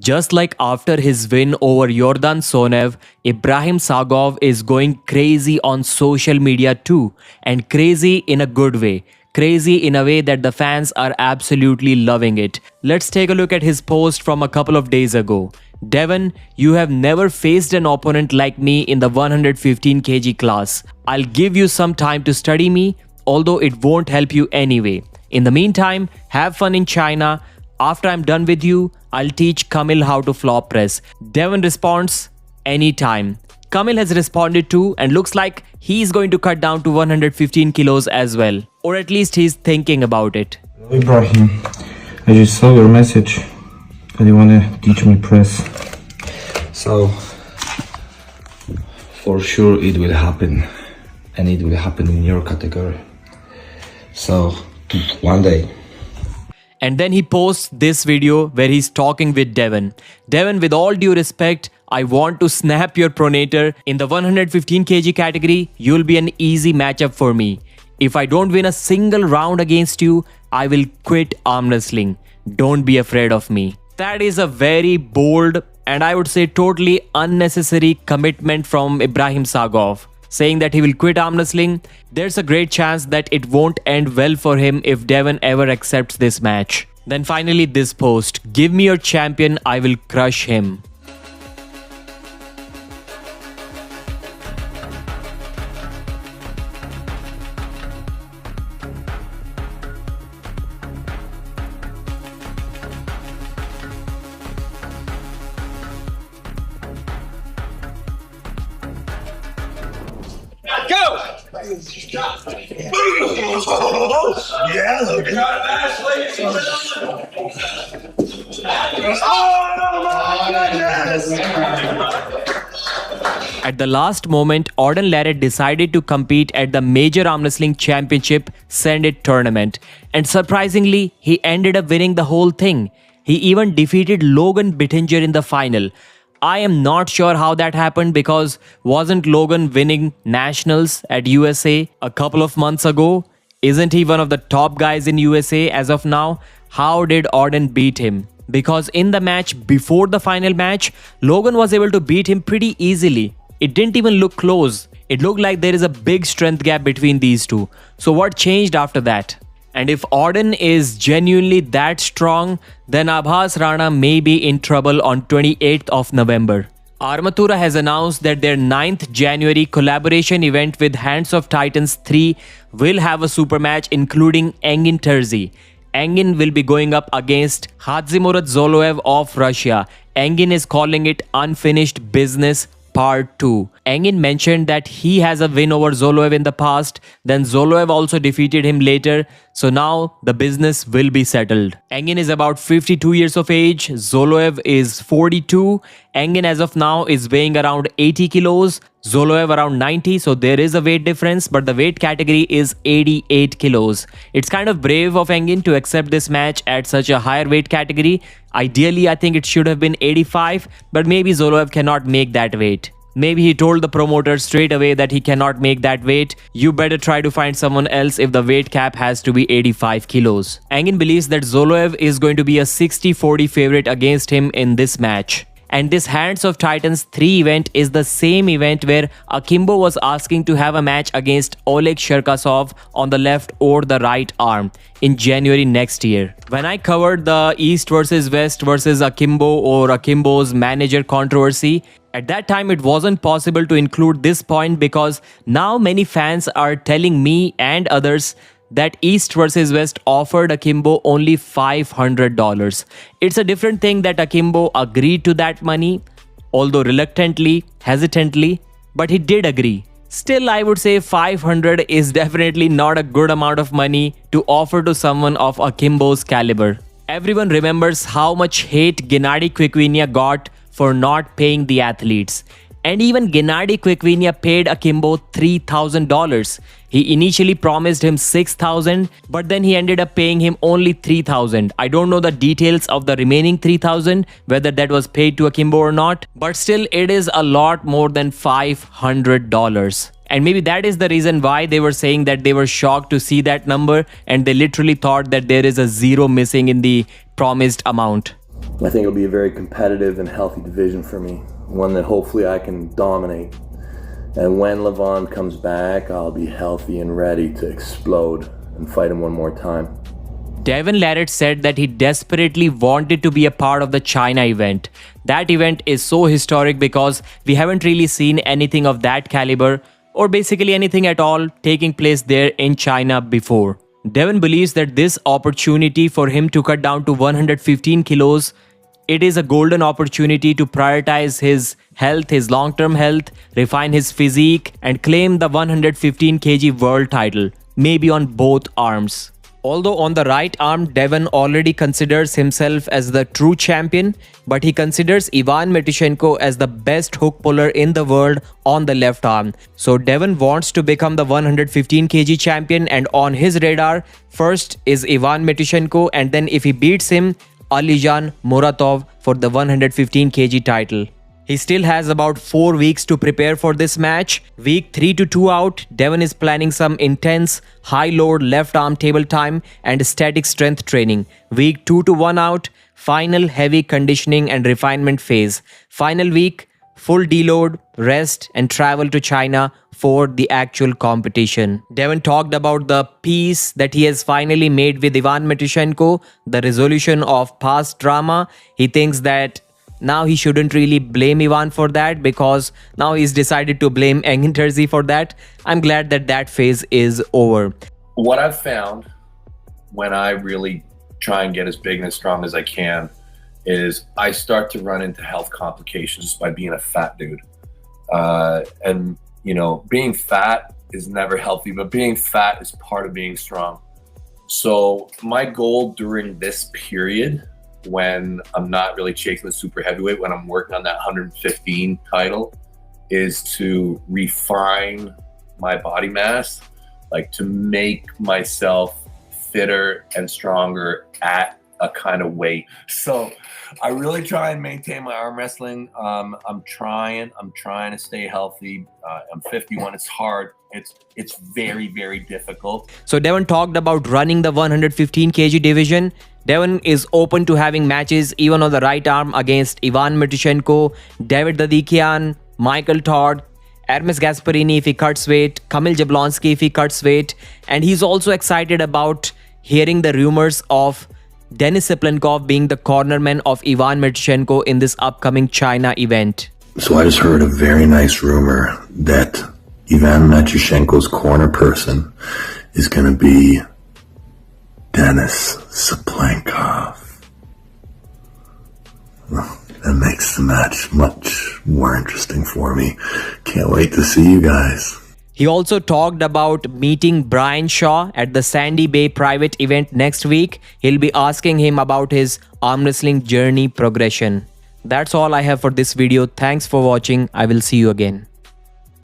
Just like after his win over Yordan Sonev, Ibrahim Sagov is going crazy on social media too, and crazy in a good way. Crazy in a way that the fans are absolutely loving it. Let's take a look at his post from a couple of days ago. Devon, you have never faced an opponent like me in the 115 kg class. I'll give you some time to study me, although it won't help you anyway. In the meantime, have fun in China. After I'm done with you, I'll teach Kamil how to flop press. Devon responds, anytime. Kamil has responded too and looks like he's going to cut down to 115 kilos as well. Or at least he's thinking about it. Ibrahim, I just saw your message and you want to teach me press. So, for sure it will happen, and it will happen in your category. So, one day. And then he posts this video where he's talking with Devon. Devon, with all due respect, I want to snap your pronator. In the 115 kg category, you'll be an easy matchup for me. If I don't win a single round against you, I will quit arm wrestling. Don't be afraid of me. That is a very bold and I would say totally unnecessary commitment from Ibrahim Sagov. Saying that he will quit arm wrestling, there's a great chance that it won't end well for him if Devon ever accepts this match. Then finally this post, give me your champion, I will crush him. Go! Yeah, Logan. Oh my goodness! At the last moment, Auden Larrett decided to compete at the Major Arm Wrestling Championship Send It tournament. And surprisingly, he ended up winning the whole thing. He even defeated Logan Bittinger in the final. I am not sure how that happened because wasn't Logan winning nationals at USA a couple of months ago? Isn't he one of the top guys in USA as of now? How did Auden beat him? Because in the match before the final match, Logan was able to beat him pretty easily. It didn't even look close. It looked like there is a big strength gap between these two. So what changed after that? And if Auden is genuinely that strong, then Abhas Rana may be in trouble on 28th of November. Armatura has announced that their 9th January collaboration event with Hands of Titans 3 will have a super match including Engin Terzi. Engin will be going up against Khadzimurat Zoloev of Russia. Engin is calling it Unfinished Business Part 2. Engin mentioned that he has a win over Zoloev in the past, then Zoloev also defeated him later, so now the business will be settled. Engin is about 52 years of age, Zoloev is 42, Engin as of now is weighing around 80 kilos, Zoloev around 90, so there is a weight difference, but the weight category is 88 kilos. It's kind of brave of Engin to accept this match at such a higher weight category. Ideally, I think it should have been 85, but maybe Zoloev cannot make that weight. Maybe he told the promoter straight away that he cannot make that weight. You better try to find someone else if the weight cap has to be 85 kilos. Engin believes that Zoloev is going to be a 60-40 favorite against him in this match. And this Hands of Titans 3 event is the same event where Akimbo was asking to have a match against Oleg Cherkasov on the left or the right arm in January next year. When I covered the East versus West versus Akimbo or Akimbo's manager controversy, at that time it wasn't possible to include this point because now many fans are telling me and others that East versus West offered Akimbo only $500. It's a different thing that Akimbo agreed to that money, although reluctantly, hesitantly, but he did agree. Still, I would say 500 is definitely not a good amount of money to offer to someone of Akimbo's caliber. Everyone remembers how much hate Gennady Kvikvinia got for not paying the athletes. And even Gennady Kvikvinia paid Akimbo $3,000. He initially promised him $6,000, but then he ended up paying him only $3,000. I don't know the details of the remaining $3,000, whether that was paid to Akimbo or not, but still it is a lot more than $500. And maybe that is the reason why they were saying that they were shocked to see that number and they literally thought that there is a zero missing in the promised amount. I think it'll be a very competitive and healthy division for me, one that hopefully I can dominate. And when Levon comes back, I'll be healthy and ready to explode and fight him one more time. Devon Larratt said that he desperately wanted to be a part of the China event. That event is so historic because we haven't really seen anything of that caliber, or basically anything at all, taking place there in China before. Devon believes that this opportunity for him to cut down to 115 kilos, it is a golden opportunity to prioritize his health, his long-term health, refine his physique, and claim the 115 kg world title, maybe on both arms. Although on the right arm, Devon already considers himself as the true champion, but he considers Ivan Matyushenko as the best hook puller in the world on the left arm. So Devon wants to become the 115 kg champion, and on his radar, first is Ivan Matyushenko, and then if he beats him, Alijan Muratov for the 115 kg title. He still has about 4 weeks to prepare for this match. Week 3 to 2 out, Devon is planning some intense high load left arm table time and static strength training. Week 2 to 1 out, final heavy conditioning and refinement phase. Final week, full deload, rest and travel to China for the actual competition. Devon talked about the peace that he has finally made with Ivan Matyushenko, the resolution of past drama. He thinks that now he shouldn't really blame Ivan for that because now he's decided to blame Engin Terzi for that. I'm glad that that phase is over. What I've found when I really try and get as big and as strong as I can is I start to run into health complications by being a fat dude. And, you know, being fat is never healthy, but being fat is part of being strong. So my goal during this period, when I'm not really chasing the super heavyweight, when I'm working on that 115 title, is to refine my body mass, like to make myself fitter and stronger at a kind of weight. So I really try and maintain my arm wrestling. I'm trying to stay healthy. I'm 51. It's hard. It's very, very difficult. So Devon talked about running the 115 kg division. Devon is open to having matches even on the right arm against Ivan Matyushenko, David Dadikian, Michael Todd, Hermes Gasparini if he cuts weight, Kamil Jablonski if he cuts weight. And he's also excited about hearing the rumors of Denis Siplenkov being the cornerman of Ivan Matyushenko in this upcoming China event. So I just heard a very nice rumor that Ivan Matyushenko's corner person is going to be Denis Siplenkov. Well, that makes the match much more interesting for me. Can't wait to see you guys. He also talked about meeting Brian Shaw at the Sandy Bay private event next week. He'll be asking him about his arm wrestling journey progression. That's all I have for this video. Thanks for watching. I will see you again.